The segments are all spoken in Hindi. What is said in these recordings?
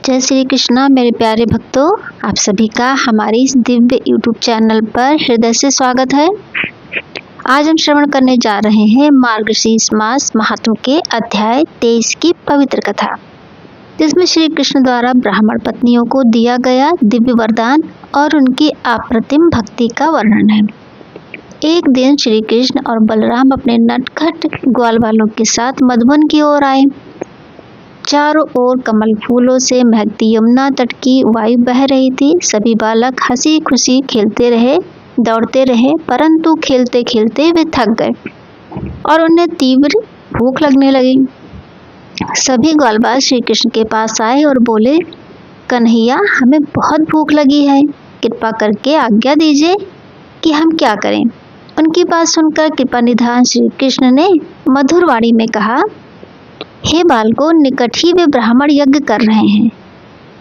जय श्री कृष्णा मेरे प्यारे भक्तों, आप सभी का हमारे इस दिव्य YouTube चैनल पर हृदय से स्वागत है। आज हम श्रवण करने जा रहे हैं मार्गशीर्ष मास महात्म्य के अध्याय 23 की पवित्र कथा, जिसमें श्री कृष्ण द्वारा ब्राह्मण पत्नियों को दिया गया दिव्य वरदान और उनकी अप्रतिम भक्ति का वर्णन है। एक दिन श्री कृष्ण और बलराम अपने नटखट ग्वाल वालों के साथ मधुबन की ओर आए। चारों ओर कमल फूलों से महकती यमुना तट की वायु बह रही थी। सभी बालक हंसी खुशी खेलते रहे, दौड़ते रहे, परंतु खेलते खेलते वे थक गए और उन्हें तीव्र भूख लगने लगी। सभी ग्वालबाल श्री कृष्ण के पास आए और बोले, कन्हैया, हमें बहुत भूख लगी है, कृपा करके आज्ञा दीजिए कि हम क्या करें। उनकी बात सुनकर कृपा निधान श्री कृष्ण ने मधुर वाणी में कहा, हे बालकों, निकट ही वे ब्राह्मण यज्ञ कर रहे हैं,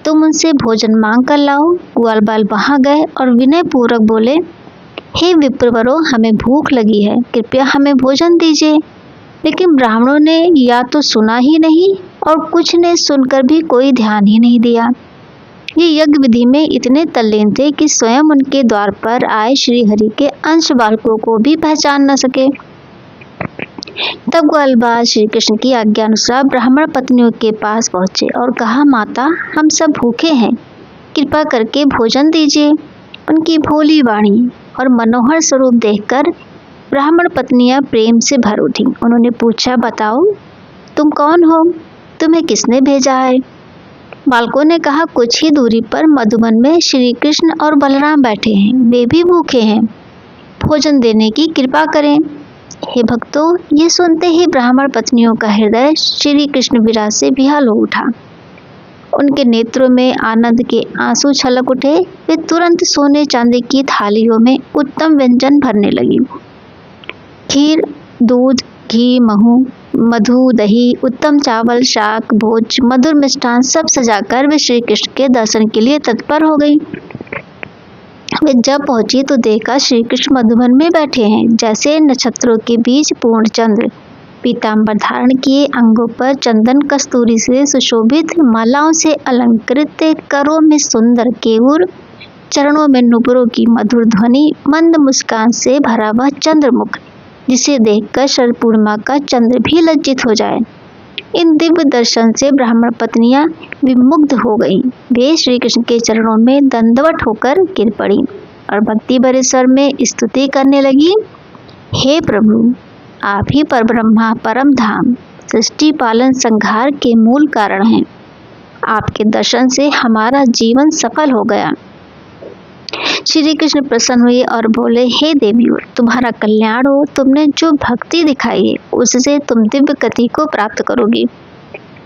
तुम उनसे भोजन मांग कर लाओ। ग्वाल बाल वहां गए और विनय पूर्वक बोले, हे विप्रवरों, हमें भूख लगी है, कृपया हमें भोजन दीजिए। लेकिन ब्राह्मणों ने या तो सुना ही नहीं और कुछ ने सुनकर भी कोई ध्यान ही नहीं दिया। ये यज्ञ विधि में इतने तल्लीन थे कि स्वयं उनके द्वार पर आए श्री हरि के अंश बालकों को भी पहचान न सके। तब ग्वालबाल श्री कृष्ण की आज्ञा अनुसार ब्राह्मण पत्नियों के पास पहुंचे और कहा, माता, हम सब भूखे हैं, कृपा करके भोजन दीजिए। उनकी भोली वाणी और मनोहर स्वरूप देखकर ब्राह्मण पत्नियां प्रेम से भर उठी। उन्होंने पूछा, बताओ, तुम कौन हो, तुम्हें किसने भेजा है। बालकों ने कहा, कुछ ही दूरी पर मधुबन में श्री कृष्ण और बलराम बैठे हैं, वे भी भूखे हैं, भोजन देने की कृपा करें। हे भक्तों, ये सुनते ही ब्राह्मण पत्नियों का हृदय श्री कृष्ण विरह से विह्वल हो उठा। उनके नेत्रों में आनंद के आंसू छलक उठे। वे तुरंत सोने चांदी की थालियों में उत्तम व्यंजन भरने लगी। खीर, दूध, घी, महू, मधु, दही, उत्तम चावल, शाक, भोज, मधुर मिष्ठान सब सजाकर वे श्री कृष्ण के दर्शन के लिए तत्पर हो गई। वे जब पहुंची तो देखा श्री कृष्ण मधुबन में बैठे हैं, जैसे नक्षत्रों के बीच पूर्ण चंद्र। पीतांबर धारण किए, अंगों पर चंदन कस्तूरी से सुशोभित, मालाओं से अलंकृत, करों में सुंदर केयूर, चरणों में नुपुरों की मधुर ध्वनि, मंद मुस्कान से भरा वह चंद्रमुख, जिसे देखकर शरद पूर्णिमा का चंद्र भी लज्जित हो जाए। इन दिव्य दर्शन से ब्राह्मण पत्नियां विमुग्ध हो गईं। वे श्री कृष्ण के चरणों में दंडवत होकर गिर पड़ी और भक्ति भरे स्वर में स्तुति करने लगी, हे प्रभु, आप ही परब्रह्मा परम धाम, सृष्टि पालन संहार के मूल कारण हैं। आपके दर्शन से हमारा जीवन सफल हो गया। श्री कृष्ण प्रसन्न हुए और बोले, हे देवियों, तुम्हारा कल्याण हो, तुमने जो भक्ति दिखाई है उससे तुम दिव्य गति को प्राप्त करोगी।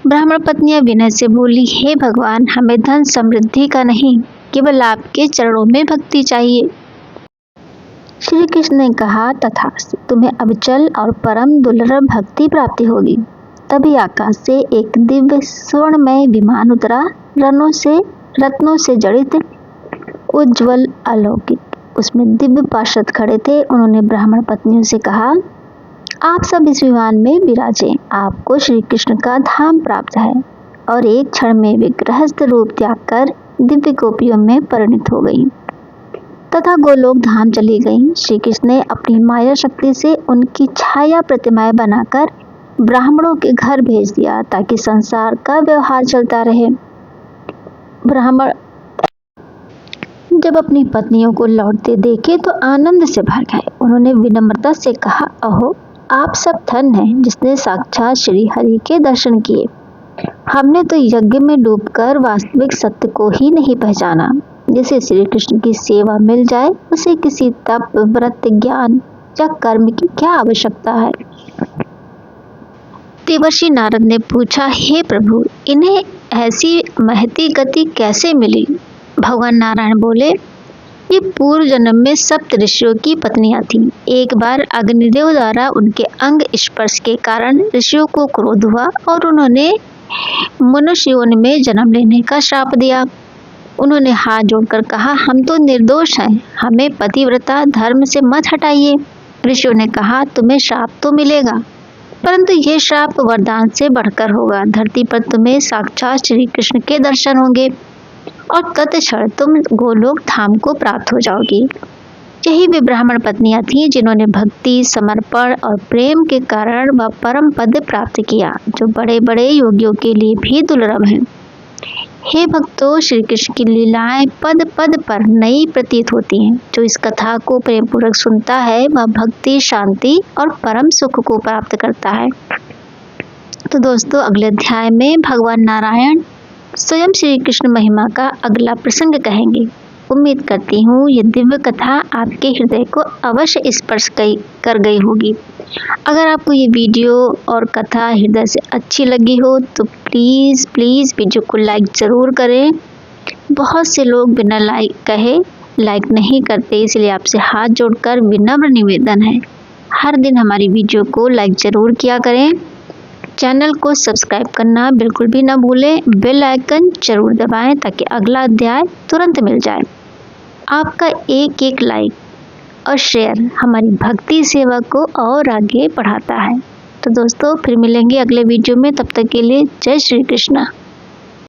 ब्राह्मण पत्नियां विनय से बोली, हे भगवान, हमें धन समृद्धि का नहीं, केवल आपके चरणों में भक्ति चाहिए। श्री कृष्ण ने कहा, तथास्तु, तुम्हें अविचल और परम दुर्लभ भक्ति प्राप्ति होगी। तभी आकाश से एक दिव्य स्वर्णमय विमान उतरा, रत्नों से जड़ित, उज्ज्वल, अलौकिक। उसमें दिव्य पार्षद खड़े थे। उन्होंने ब्राह्मण पत्नियों से कहा, आप सब इस विमान में विराजें, आपको श्री कृष्ण का धाम प्राप्त है। और एक क्षण में वे गृहस्थ रूप त्याग कर दिव्य गोपियों में परिणित हो गई तथा गोलोक धाम चली गई। श्री कृष्ण ने अपनी माया शक्ति से उनकी छाया प्रतिमाएं बनाकर ब्राह्मणों के घर भेज दिया, ताकि संसार का व्यवहार चलता रहे। ब्राह्मण जब अपनी पत्नियों को लौटते देखे तो आनंद से भर गए। उन्होंने विनम्रता से कहा, अहो, आप सब धन्य हैं, जिसने साक्षात श्री हरि के दर्शन किए। हमने तो यज्ञ में डूबकर वास्तविक सत्य को ही नहीं पहचाना। जिसे श्री कृष्ण की सेवा मिल जाए, उसे किसी तप, व्रत, ज्ञान या कर्म की क्या आवश्यकता है। देवर्षि नारद ने पूछा, हे प्रभु, इन्हें ऐसी महती गति कैसे मिली। भगवान नारायण बोले, ये पूर्व जन्म में सप्त ऋषियों की पत्नियां थीं। एक बार अग्निदेव द्वारा उनके अंग स्पर्श के कारण ऋषियों को क्रोध हुआ और उन्होंने मनुष्य योनि में जन्म लेने का श्राप दिया। उन्होंने हाथ जोड़कर कहा, हम तो निर्दोष हैं, हमें पतिव्रता धर्म से मत हटाइए। ऋषियों ने कहा, तुम्हें श्राप तो मिलेगा, परंतु ये श्राप वरदान से बढ़कर होगा। धरती पर तुम्हें साक्षात श्री कृष्ण के दर्शन होंगे और तत्क्षण तुम गोलोक धाम को प्राप्त हो जाओगी। यही वे ब्राह्मण पत्नियां थीं जिन्होंने भक्ति, समर्पण और प्रेम के कारण वह परम पद प्राप्त किया, जो बड़े बड़े योगियों के लिए भी दुर्लभ है। हे भक्तों, श्री कृष्ण की लीलाएं पद पद पर नई प्रतीत होती हैं। जो इस कथा को प्रेम पूर्वक सुनता है वह भक्ति, शांति और परम सुख को प्राप्त करता है। तो दोस्तों, अगले अध्याय में भगवान नारायण स्वयं श्री कृष्ण महिमा का अगला प्रसंग कहेंगे। उम्मीद करती हूँ ये दिव्य कथा आपके हृदय को अवश्य स्पर्श कर गई होगी। अगर आपको ये वीडियो और कथा हृदय से अच्छी लगी हो तो प्लीज़ वीडियो को लाइक ज़रूर करें। बहुत से लोग बिना लाइक कहे लाइक नहीं करते, इसलिए आपसे हाथ जोड़कर विनम्र निवेदन है, हर दिन हमारी वीडियो को लाइक ज़रूर किया करें। चैनल को सब्सक्राइब करना बिल्कुल भी ना भूलें। बेल आइकन जरूर दबाएं ताकि अगला अध्याय तुरंत मिल जाए। आपका एक एक लाइक और शेयर हमारी भक्ति सेवा को और आगे बढ़ाता है। तो दोस्तों, फिर मिलेंगे अगले वीडियो में। तब तक के लिए जय श्री कृष्ण।